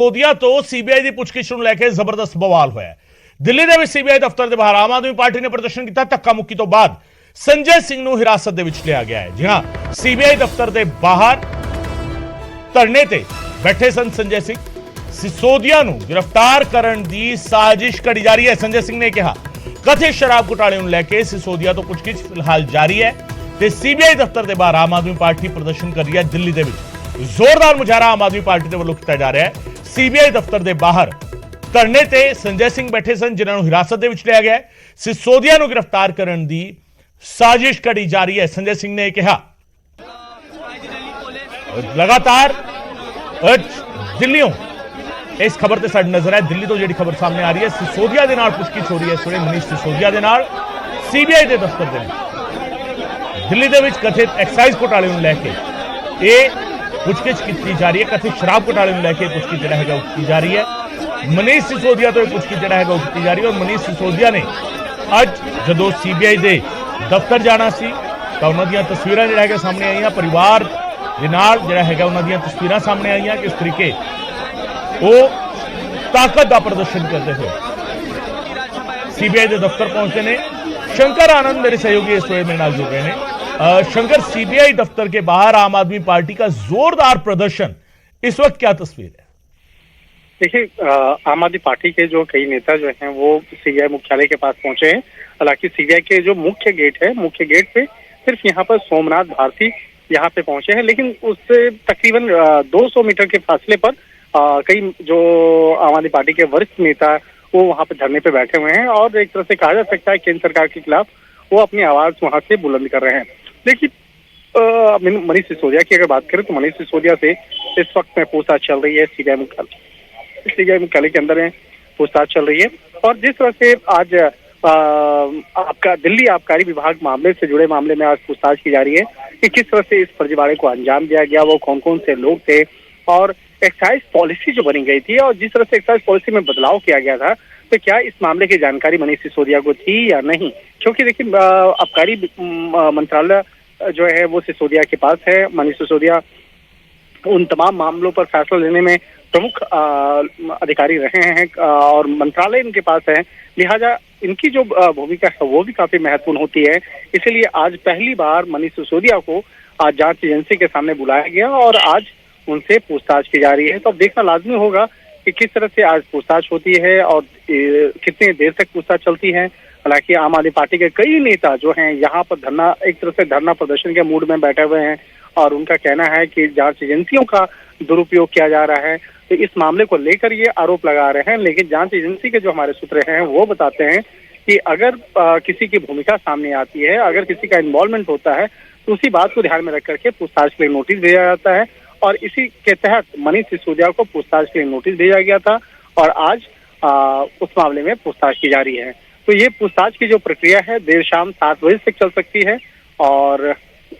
ਸਿਸੋਦੀਆ ਤੋਂ ਸੀਬੀਆਈ ਦੀ ਪੁੱਛਗਿੱਛ ਨੂੰ ਲੈ ਕੇ ਜ਼ਬਰਦਸਤ ਬਵਾਲ ਹੋਇਆ ਹੈ। ਦਿੱਲੀ ਦੇ ਵਿੱਚ ਸੀਬੀਆਈ ਦਫ਼ਤਰ ਦੇ ਬਾਹਰ ਆਮ ਆਦਮੀ ਪਾਰਟੀ ਨੇ ਪ੍ਰਦਰਸ਼ਨ ਕੀਤਾ। ਧੱਕਾ ਮੁੱਕੀ ਤੋਂ ਬਾਅਦ ਸੰਜੇ ਸਿੰਘ ਨੂੰ ਹਿਰਾਸਤ ਦੇ ਵਿੱਚ ਲਿਆ ਗਿਆ ਹੈ। ਜੀ ਹਾਂ, ਸੀਬੀਆਈ ਦਫ਼ਤਰ ਦੇ ਬਾਹਰ ਧਰਨੇ ਤੇ ਬੈਠੇ ਸਨ ਸੰਜੇ ਸਿੰਘ। ਸਿਸੋਦੀਆ ਨੂੰ गिरफ्तार ਕਰਨ ਦੀ ਸਾਜ਼ਿਸ਼ ਘੜੀ ਜਾ ਰਹੀ ਹੈ। ਸੰਜੇ ਸਿੰਘ ਨੇ ਕਿਹਾ ਕਥਿਤ ਸ਼ਰਾਬ ਘੁਟਾਲੇ ਨੂੰ ਲੈ ਕੇ ਸਿਸੋਦੀਆ ਤੋਂ ਪੁੱਛਗਿੱਛ ਫਿਲਹਾਲ ਜਾਰੀ ਹੈ ਤੇ ਸੀਬੀਆਈ ਦਫ਼ਤਰ ਦੇ ਬਾਹਰ ਆਮ ਆਦਮੀ ਪਾਰਟੀ ਪ੍ਰਦਰਸ਼ਨ ਕਰ ਰਹੀ ਹੈ। ਦਿੱਲੀ ਦੇ ਵਿੱਚ ਜ਼ੋਰਦਾਰ ਮੁਜ਼ਾਹਰਾ ਆਮ ਆਦਮੀ ਪਾਰਟੀ ਦੇ ਵੱਲੋਂ ਕੀਤਾ ਜਾ ਰਿਹਾ ਹੈ। ਸੀਬੀਆਈ ਦਫ਼ਤਰ ਦੇ ਬਾਹਰ ਧਰਨੇ ਤੇ ਸੰਜੇ ਸਿੰਘ ਬੈਠੇ ਸਨ, ਜਿਨ੍ਹਾਂ ਨੂੰ ਹਿਰਾਸਤ ਦੇ ਵਿੱਚ ਲਿਆ ਗਿਆ ਹੈ। ਸਿਸੋਦੀਆ ਨੂੰ गिरफ्तार ਕਰਨ ਦੀ ਸਾਜ਼ਿਸ਼ ਘੜੀ ਜਾ ਰਹੀ ਹੈ। ਸੰਜੇ ਸਿੰਘ ਨੇ ਕਿਹਾ ਲਗਾਤਾਰ ਦਿੱਲੀੋਂ ਇਸ ਖਬਰ ਤੇ ਸਾਡੀ ਨਜ਼ਰ ਹੈ। ਦਿੱਲੀ ਤੋਂ ਜਿਹੜੀ ਖਬਰ ਸਾਹਮਣੇ ਆ ਰਹੀ ਹੈ, ਸਿਸੋਦੀਆ ਦੇ ਨਾਲ ਪੁੱਛਗਿੱਛ ਹੋ ਰਹੀ ਹੈ ਇਸ ਵੇਲੇ ਮਨੀਸ਼ ਸਿਸੋਦੀਆ ਦੇ ਨਾਲ ਸੀਬੀਆਈ ਦੇ ਦਫ਼ਤਰ ਦੇ ਵਿੱਚ। ਦਿੱਲੀ ਦੇ ਵਿੱਚ ਕਥਿਤ ਐਕਸਾਈਜ਼ ਘੁਟਾਲੇ ਨੂੰ ਲੈ ਕੇ ਇਹ ਪੁੱਛਗਿੱਛ ਕੀਤੀ ਜਾ ਰਹੀ ਹੈ। ਕਥਿਤ ਸ਼ਰਾਬ ਘੁਟਾਲੇ ਨੂੰ ਲੈ ਕੇ ਪੁੱਛਗਿੱਛ ਜਿਹੜਾ ਹੈਗਾ ਉਹ ਕੀਤੀ ਜਾ ਰਹੀ ਹੈ। ਮਨੀਸ਼ ਸਿਸੋਦੀਆ ਤੋਂ ਇਹ ਪੁੱਛਗਿੱਛ ਜਿਹੜਾ ਹੈਗਾ ਉਹ ਕੀਤੀ ਜਾ ਰਹੀ ਹੈ। ਔਰ ਮਨੀਸ਼ ਸਿਸੋਦੀਆ ਨੇ ਅੱਜ ਜਦੋਂ ਸੀਬੀਆਈ ਦੇ ਦਫ਼ਤਰ ਜਾਣਾ ਸੀ ਤਾਂ ਉਹਨਾਂ ਦੀਆਂ ਤਸਵੀਰਾਂ ਜਿਹੜਾ ਹੈਗਾ ਸਾਹਮਣੇ ਆਈਆਂ। ਪਰਿਵਾਰ ਦੇ ਨਾਲ ਜਿਹੜਾ ਹੈਗਾ ਉਹਨਾਂ ਦੀਆਂ ਤਸਵੀਰਾਂ ਸਾਹਮਣੇ ਆਈਆਂ। ਕਿਸ ਤਰੀਕੇ ਉਹ ਤਾਕਤ ਦਾ ਪ੍ਰਦਰਸ਼ਨ ਕਰਦੇ ਹੋਏ सीबीआई के दफ्तर पहुंचते ने। शंकर आनंद मेरे सहयोगी इस वे मेरे नाल जुड़ गए हैं। शंकर, सीबीआई दफ्तर के बाहर आम आदमी पार्टी का जोरदार प्रदर्शन, इस वक्त क्या तस्वीर है? देखिए, आम आदमी पार्टी के जो कई नेता जो हैं वो सीबीआई मुख्यालय के पास पहुंचे हैं। हालांकि सीबीआई के जो मुख्य गेट है, मुख्य गेट पे सिर्फ यहाँ पर सोमनाथ भारती यहाँ पे पहुंचे हैं, लेकिन उससे तकरीबन 200 मीटर के फासले पर कई जो आम आदमी पार्टी के वरिष्ठ नेता वो वहाँ पे धरने पे बैठे हुए हैं और एक तरह से कहा जा सकता है केंद्र सरकार के खिलाफ वो अपनी आवाज वहाँ से बुलंद कर रहे हैं। देखिए, मनीष सिसोदिया की अगर बात करें तो मनीष सिसोदिया से इस वक्त में पूछताछ चल रही है। सीबीआई मुख्यालय के अंदर में पूछताछ चल रही है और जिस तरह से आज आपका दिल्ली आबकारी विभाग मामले से जुड़े मामले में आज पूछताछ की जा रही है कि किस तरह से इस फर्जीवाड़े को अंजाम दिया गया, वो कौन कौन से लोग थे और एक्साइज पॉलिसी जो बनी गई थी और जिस तरह से एक्साइज पॉलिसी में बदलाव किया गया था, तो क्या इस मामले की जानकारी मनीष सिसोदिया को थी या नहीं? क्योंकि देखिए, आबकारी मंत्रालय जो है वो सिसोदिया के पास है। मनीष सिसोदिया उन तमाम मामलों पर फैसला लेने में प्रमुख अधिकारी रहे हैं और मंत्रालय इनके पास है, लिहाजा इनकी जो भूमिका है वो भी काफी महत्वपूर्ण होती है। इसीलिए आज पहली बार मनीष सिसोदिया को आज जांच एजेंसी के सामने बुलाया गया और आज उनसे पूछताछ की जा रही है। तो अब देखना लाजमी होगा कि किस तरह से आज पूछताछ होती है और कितनी देर तक पूछताछ चलती है। हालांकि आम आदमी पार्टी के कई नेता जो हैं यहाँ पर धरना, एक तरह से धरना प्रदर्शन के मूड में बैठे हुए हैं और उनका कहना है कि जांच एजेंसियों का दुरुपयोग किया जा रहा है। तो इस मामले को लेकर ये आरोप लगा रहे हैं, लेकिन जांच एजेंसी के जो हमारे सूत्र हैं वो बताते हैं कि अगर किसी की भूमिका सामने आती है, अगर किसी का इन्वॉल्वमेंट होता है तो उसी बात को ध्यान में रख करके पूछताछ के लिए नोटिस भेजा जाता है और इसी के तहत मनीष सिसोदिया को पूछताछ के लिए नोटिस भेजा गया था और आज उस मामले में पूछताछ की जा रही है। तो ये पूछताछ की जो प्रक्रिया है देर शाम 7 बजे तक चल सकती है और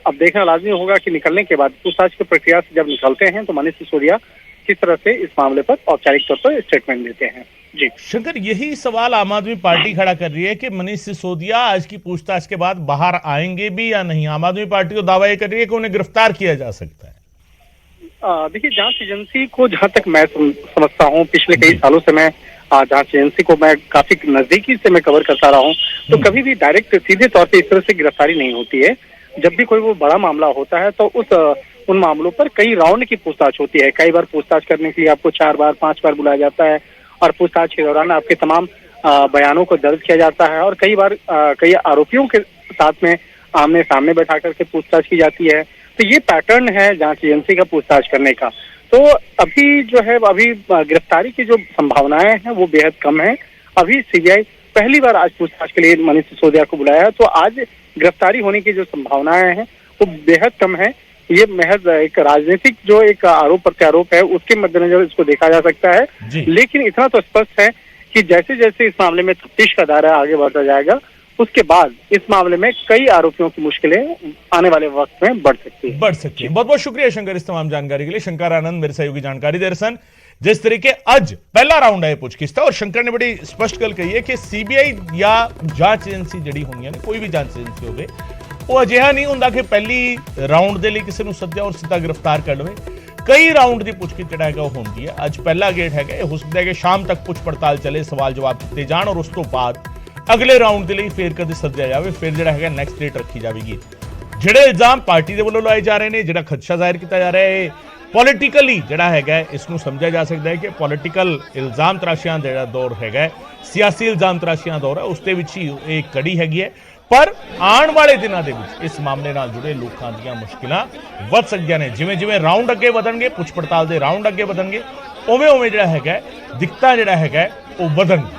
अब देखना लाजमी होगा कि निकलने के बाद पूछताछ की प्रक्रिया से जब निकलते हैं तो मनीष सिसोदिया किस तरह से इस मामले पर औपचारिक तौर पर स्टेटमेंट देते हैं। जी शंकर, यही सवाल आम आदमी पार्टी खड़ा कर रही है कि मनीष सिसोदिया आज की पूछताछ के बाद बाहर आएंगे भी या नहीं। आम आदमी पार्टी को दावा यह कर रही है कि उन्हें गिरफ्तार किया जा सकता है। देखिए, जांच एजेंसी को जहां तक मैं समझता हूं, पिछले कई सालों से मैं जांच एजेंसी को मैं काफी नजदीकी से मैं कवर करता रहा हूं, तो कभी भी डायरेक्ट सीधे तौर पे इस तरह से गिरफ्तारी नहीं होती है। जब भी कोई वो बड़ा मामला होता है तो उन मामलों पर कई राउंड की पूछताछ होती है। कई बार पूछताछ करने के लिए आपको 4 बार 5 बार बुलाया जाता है और पूछताछ के दौरान आपके तमाम बयानों को दर्ज किया जाता है और कई बार कई आरोपियों के साथ में आमने सामने बैठा करके पूछताछ की जाती है। तो ये पैटर्न है जांच एजेंसी का पूछताछ करने का। तो अभी जो है गिरफ्तारी की जो संभावनाएं हैं वो बेहद कम है। अभी सीबीआई पहली बार आज पूछताछ के लिए मनीष सिसोदिया को बुलाया है, तो आज गिरफ्तारी होने की जो संभावनाएं हैं वो बेहद कम है। ये महज एक राजनीतिक जो एक आरोप प्रत्यारोप है उसके मद्देनजर इसको देखा जा सकता है, लेकिन इतना तो स्पष्ट है कि जैसे जैसे इस मामले में तफ्तीश का दायरा आगे बढ़ता जाएगा उसके बाद इस मामले में कई आरोपियों की मुश्किलें आने वाले वक्त में बढ़ सकती है। बहुत बहुत शुक्रिया शंकर इस तमाम जानकारी के लिए। शंकर आनंद मेरे सहयोगी जानकारी दे रहे सन। जिस तरीके आज पहला राउंड है पूछगिछ था और शंकर ने बड़ी स्पष्ट गल कही है कि सीबीआई या जांच एजेंसी जड़ी होनी कोई भी जांच एजेंसी हो वो अजिहा नहीं होंदा कि पहली राउंड के लिए किसी को सद्या और सीधा गिरफ्तार कर लवे। ਕਈ ਰਾਉਂਡ ਦੀ ਪੁੱਛਗਿੱਛ ਜਿਹੜਾ ਹੈਗਾ ਉਹ ਹੁੰਦੀ ਹੈ। ਅੱਜ ਪਹਿਲਾ ਗੇਟ ਹੈਗਾ, ਇਹ ਹੋ ਸਕਦਾ ਹੈ ਕਿ ਸ਼ਾਮ ਤੱਕ ਪੁੱਛ ਪੜਤਾਲ ਚੱਲੇ, ਸਵਾਲ ਜਵਾਬ ਕੀਤੇ ਜਾਣ ਔਰ ਉਸ ਤੋਂ ਬਾਅਦ ਅਗਲੇ ਰਾਉਂਡ ਦੇ ਲਈ ਫੇਰ ਕਦੇ ਸੱਦਿਆ ਜਾਵੇ, ਫਿਰ ਜਿਹੜਾ ਹੈਗਾ ਨੈਕਸਟ ਡੇਟ ਰੱਖੀ ਜਾਵੇਗੀ। ਜਿਹੜੇ ਇਲਜ਼ਾਮ ਪਾਰਟੀ ਦੇ ਵੱਲੋਂ ਲਾਏ ਜਾ ਰਹੇ ਨੇ, ਜਿਹੜਾ ਖਦਸ਼ਾ ਜ਼ਾਹਿਰ ਕੀਤਾ ਜਾ ਰਿਹਾ ਹੈ, ਪੋਲੀਟੀਕਲੀ ਜਿਹੜਾ ਹੈਗਾ ਇਸ ਨੂੰ ਸਮਝਿਆ ਜਾ ਸਕਦਾ ਹੈ ਕਿ ਪੋਲੀਟੀਕਲ ਇਲਜ਼ਾਮ ਤਰਾਸ਼ੀਆਂ ਦਾ ਜਿਹੜਾ ਦੌਰ ਹੈਗਾ, ਸਿਆਸੀ ਇਲਜ਼ਾਮ ਤਰਾਸ਼ੀਆਂ ਦਾ ਦੌਰ ਹੈ, ਉਸ ਦੇ ਵਿੱਚ ਹੀ ਇਹ ਕੜੀ ਹੈਗੀ ਹੈ। ਪਰ ਆਉਣ ਵਾਲੇ ਦਿਨਾਂ ਦੇ ਵਿੱਚ ਇਸ ਮਾਮਲੇ ਨਾਲ ਜੁੜੇ ਲੋਕਾਂ ਦੀਆਂ ਮੁਸ਼ਕਿਲਾਂ ਵੱਧ ਸਕਦੀਆਂ ਨੇ। ਜਿਵੇਂ ਜਿਵੇਂ ਰਾਉਂਡ ਅੱਗੇ ਵਧਣਗੇ, ਪੁੱਛ ਪੜਤਾਲ ਦੇ ਰਾਉਂਡ ਅੱਗੇ ਵਧਣਗੇ, ਉਵੇਂ ਉਵੇਂ ਜਿਹੜਾ ਹੈਗਾ ਦਿੱਕਤਾਂ ਜਿਹੜਾ ਹੈਗਾ ਉਹ ਵਧਣਗੇ।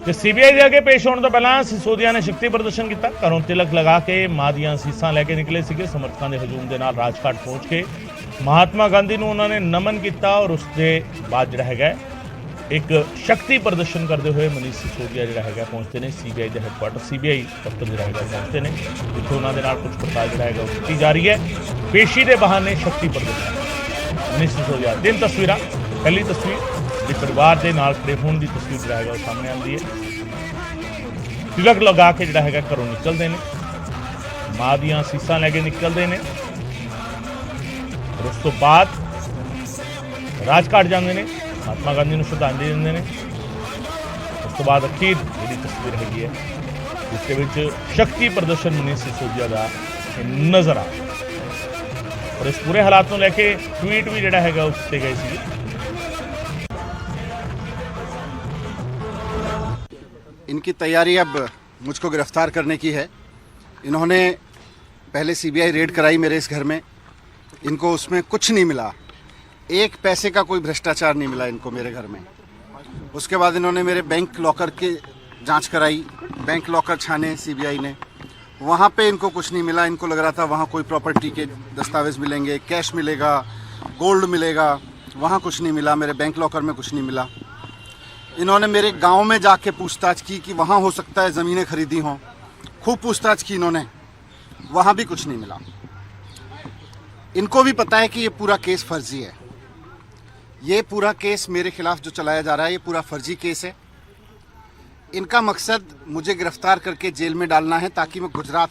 ਤੇ ਸੀਬੀਆਈ ਦੇ ਅੱਗੇ ਪੇਸ਼ ਹੋਣ ਤੋਂ ਪਹਿਲਾਂ ਸਿਸੋਦੀਆ ਨੇ ਸ਼ਕਤੀ ਪ੍ਰਦਰਸ਼ਨ ਕੀਤਾ। ਘਰੋਂ ਤਿਲਕ ਲਗਾ ਕੇ ਮਾਂ ਦੀਆਂ ਸੀਸਾਂ ਲੈ ਕੇ ਨਿਕਲੇ ਸੀਗੇ। ਸਮਰਥਕਾਂ ਦੇ ਹਜੂਮ ਦੇ ਨਾਲ ਰਾਜਘਾਟ ਪਹੁੰਚ ਕੇ ਮਹਾਤਮਾ ਗਾਂਧੀ ਨੂੰ ਉਹਨਾਂ ਨੇ ਨਮਨ ਕੀਤਾ ਔਰ ਉਸ ਦੇ ਬਾਅਦ ਜਿਹੜਾ ਹੈਗਾ ਇੱਕ ਸ਼ਕਤੀ ਪ੍ਰਦਰਸ਼ਨ ਕਰਦੇ ਹੋਏ ਮਨੀਸ਼ ਸਿਸੋਦੀਆ ਜਿਹੜਾ ਹੈਗਾ ਪਹੁੰਚਦੇ ਨੇ ਸੀਬੀਆਈ ਦੇ ਹੈੱਡਕੁਆਟਰ, ਸੀਬੀਆਈ ਦਫ਼ਤਰ ਜਿਹੜਾ ਹੈਗਾ ਪਹੁੰਚਦੇ ਨੇ, ਜਿੱਥੇ ਉਹਨਾਂ ਦੇ ਨਾਲ ਕੁਝ ਪੜਤਾਲ ਜਿਹੜਾ ਹੈਗਾ ਉਹ ਕੀਤੀ ਜਾ ਰਹੀ ਹੈ। ਪੇਸ਼ੀ ਦੇ ਬਹਾਨੇ ਸ਼ਕਤੀ ਪ੍ਰਦਰਸ਼ਨ ਮਨੀਸ਼ ਸਿਸੋਦੀਆ। ਤਿੰਨ ਤਸਵੀਰਾਂ, ਪਹਿਲੀ ਤਸਵੀਰ ਦੇ ਪਰਿਵਾਰ ਦੇ ਨਾਲ ਖੜੇ ਹੋਣ ਦੀ ਤਸਵੀਰ ਜਿਹੜਾ ਹੈਗਾ ਉਹ ਸਾਹਮਣੇ ਆਉਂਦੀ ਹੈ। ਤਿਲਕ ਲਗਾ ਕੇ ਜਿਹੜਾ ਹੈਗਾ ਘਰੋਂ ਨਿਕਲਦੇ ਨੇ, ਮਾਂ ਦੀਆਂ ਸੀਸਾਂ ਲੈ ਕੇ ਨਿਕਲਦੇ ਨੇ ਔਰ ਉਸ ਤੋਂ ਬਾਅਦ ਰਾਜਘਾਟ ਜਾਂਦੇ ਨੇ, ਮਹਾਤਮਾ ਗਾਂਧੀ ਨੂੰ ਸ਼ਰਧਾਂਜਲੀ ਦਿੰਦੇ ਨੇ। ਉਸ ਤੋਂ ਬਾਅਦ ਅਖੀਰ ਜਿਹੜੀ ਤਸਵੀਰ ਹੈਗੀ ਹੈ ਜਿਸ ਦੇ ਵਿੱਚ ਸ਼ਕਤੀ ਪ੍ਰਦਰਸ਼ਨ ਮਨੀਸ਼ ਸਿਸੋਦੀਆ ਦਾ ਨਜ਼ਰ ਆ ਔਰ ਇਸ ਪੂਰੇ ਹਾਲਾਤ ਨੂੰ ਲੈ ਕੇ ਟਵੀਟ ਵੀ ਜਿਹੜਾ ਹੈਗਾ ਉਹ ਕੀਤੇ ਗਏ ਸੀ। इनकी तैयारी अब मुझको गिरफ्तार करने की है। इन्होंने पहले सीबीआई रेड कराई मेरे इस घर में, इनको उसमें कुछ नहीं मिला, एक पैसे का कोई भ्रष्टाचार नहीं मिला इनको मेरे घर में। उसके बाद इन्होंने मेरे बैंक लॉकर की जांच कराई, बैंक लॉकर छाने सीबीआई ने, वहाँ पे इनको कुछ नहीं मिला। इनको लग रहा था वहाँ कोई प्रॉपर्टी के दस्तावेज मिलेंगे, कैश मिलेगा, गोल्ड मिलेगा, वहाँ कुछ नहीं मिला। मेरे बैंक लॉकर में कुछ नहीं मिला। इन्होंने मेरे गांव में जाके पूछताछ की कि वहाँ हो सकता है ज़मीनें खरीदी हों, खूब पूछताछ की इन्होंने, वहाँ भी कुछ नहीं मिला। इनको भी पता है कि ये पूरा केस फर्जी है। ये पूरा केस मेरे खिलाफ जो चलाया जा रहा है ये पूरा फर्जी केस है। इनका मकसद मुझे गिरफ्तार करके जेल में डालना है ताकि मैं गुजरात